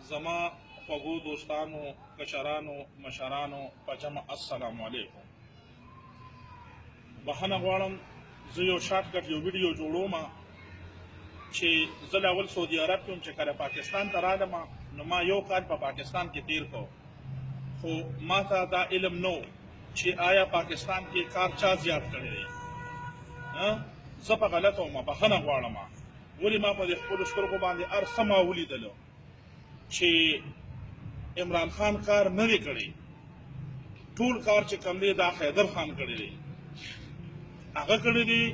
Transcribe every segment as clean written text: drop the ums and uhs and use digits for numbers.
زما خوږو دوستانو کشرانو مشرانو په جمع السلام علیکم. بخښنه غواړم، زه یو شارټکټ یو ویډیو جوړوم چې زه اول سعودي عرب کې وم چې کله پاکستان ته رالم نو ما یو کال په پاکستان کې تیر کو، خو ما ته دا علم نو چې آیا پاکستان کې کار چا زیات کړی دی. زه په غلطه وم، بخښنه غواړم. ولې ما په دې خپلو سترګو باندې هر څه ما ولیدلو چې عمران خان کار نه دی کړی. ټول کار چې کوم دی دا حیدر خان کړی دی، هغه کړی دی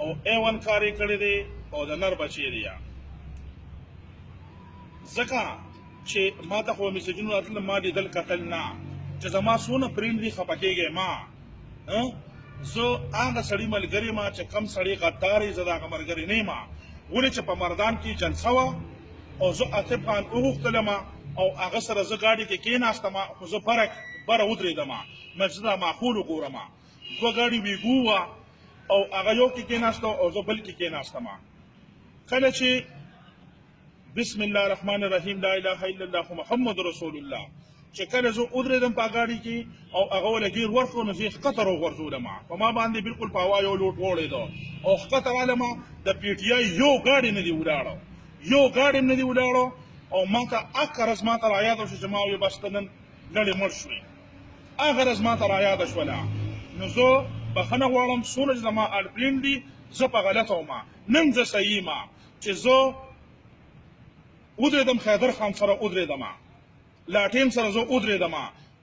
او ایوان کار یې کړی دی او د نر بچی دی. ځکه چې ما ته خو میسجونه راتلل، ما لیدل کتل نه چې زما څونه پرېند دي خفه کېږی ما. زه هغه سړي ملګری ما چې کم سړی غدار یې، زه د هغه ملګری نه یم. ولې چې په مردان کې جلسه وه او زه عاطف خان وغوښتلم او هغه سره زه ګاډي کې کېناستم، خو زه بره ودرېدم، مسجد معقول وګورم. دوه ګاډي ویګو وه او هغه یو کې کېناسته او زه بل کې کېناستم. کله چې بسم الله الرحمن الرحیم لا اله الا الله محمد رسول الله چې کله زه ودرېدم په هغه ګاډي کې او هغه وله ګیر ورکړو، نو زه یې ښکته راوغورځولم. په ما باندې بالکل په هوا یو لوټ وړېده او ښکته رالم. د پی ټي آی یو ګاډي نه دی ولاړو، یو ګاډي نه دی ولاړو او ما ته هغه ورځ ما ته رایاده شو چې ما ویل بس ته نن ډلې مړ شوې. هغه ورځ ما ته رایاده شوله. نو زه بخښنه غواړم، څومره چې زما الپرین دي زه په غلطه وم. نن زه صحیح یم چې زه ودرېدم، حیدر خان سره ودرېدم، لاټین سره زه ودرېدم.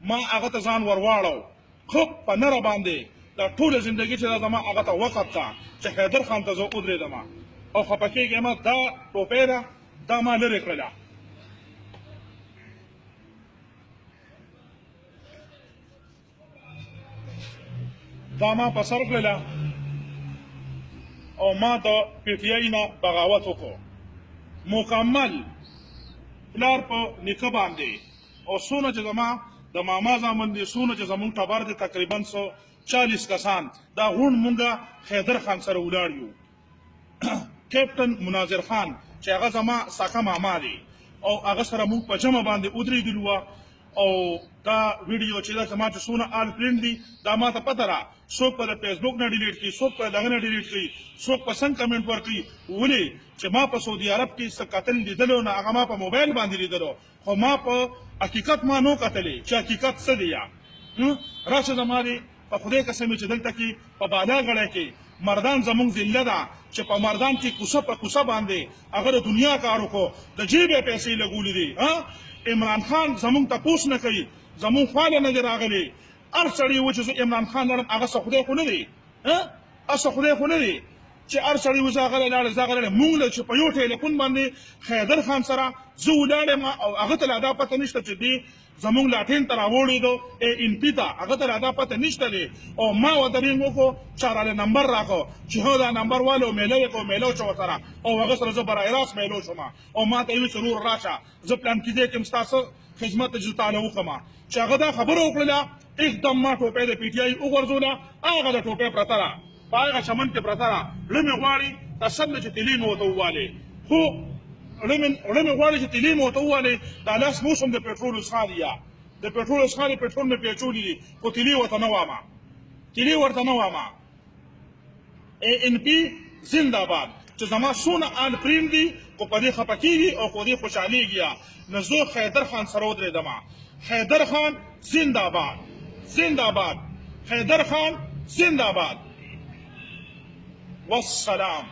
ما هغه ته ځان ورواړو خو په نره باندې دا ټوله زندګي چې دا زما هغه ته وقف ته چې حیدر خان ته زه ودرېدم او خفه کېږم. دا ټوپۍ ده، دا ما لرې کړله. دا ما په سر کړله او ما د پی ټي آی نه بغاوت وکړو، مکمل پلار په نیکه باندې. او څونه چې زما د ماما زامن دي، څونه چې زمونږ ټبر دي، تقریبا 140 کسان، دا غونډ مونږه حیدر خان سره ولاړ یو. کیپټن مناظر خان چې هغه زما ساکه ماما دی او هغه سره مونږ په جمع باندې ودرېدلو وه. او دا ویډیو چې دا زما چې څونه آل پرینټ دي دا ما ته پته ده. څوک په د فیسبوک نه ډیلیټ کړي، څوک په دغه نه ډیلیټ کړي، څوک په څنګه کمنټ ورکړي. ولې چې ما په سعودي عرب کې څه کتل لیدلو نه، هغه ما په موبایل باندې لیدلو، خو ما په حقیقت ما نو کتلی چې حقیقت څه دی. راشه زما دی په خدای قسم چې دلته کې په بالاغړی کې مردان زمونږ ذله ده چې په مردان کې کوڅه په کوڅه باندې هغه د دنیا کار وکړو، د جیبې پیسې لګولې دي. عمران خان زمونږ تپوس نه کوي، زمونږ خواله نه دی راغلی. هر سړی و چې زه عمران خان لرم هغه څه خدای خو نه دی، هسه خدای خو نه دی چې هر سړی و زه هغه لاړې زه هغه لاړې. مونږ له چې په یو ټیلیفون باندې حیدر خان سره زه ولاړم او هغه ته لا دا پته نشته چې دی زمونږ لاټین ته راوړېدو ان پي ته، هغه ته لا دا پته نشته دی. او ما ودرېنګ وکړو چې راله نمبر راکړو چې هو دا نمبر والو میله یې کړو، میله وچو ورسره او هغه سره زه برای راست میلو شوم. او ما ته یې ویل چې ورور راشه زه پلان کې ځای کې یم ستاسو خدمت ته زه تعالی وکړم. چې هغه دا خبره وکړله एकदम ما ټوپۍ د پی ټي آی وغورځوله. هغه د ټوپۍ پرته ده، په هغه چمن کې پرته ده. زړه مې غواړي تسل چې تیلي مې ورته ووالې، خو زړه مې غواړي چې تیلي مې ورته ووالې. دا لاس موسم د پټرول څښا دی، د پټرول څښا دی، پټرول مې پیچولی دي، خو تیلي ورته نه وامه، تیلي ورته نه وامه. ان پي زنده باد. چې زما څونه آل پریم دي خو په دې خفه کېږي او په دې خوشحالېږي. نو زه حیدر خان سره ودرېدم. حیدر خان زنده باد، زنده باد، حیدر خان زنده باد. والسلام.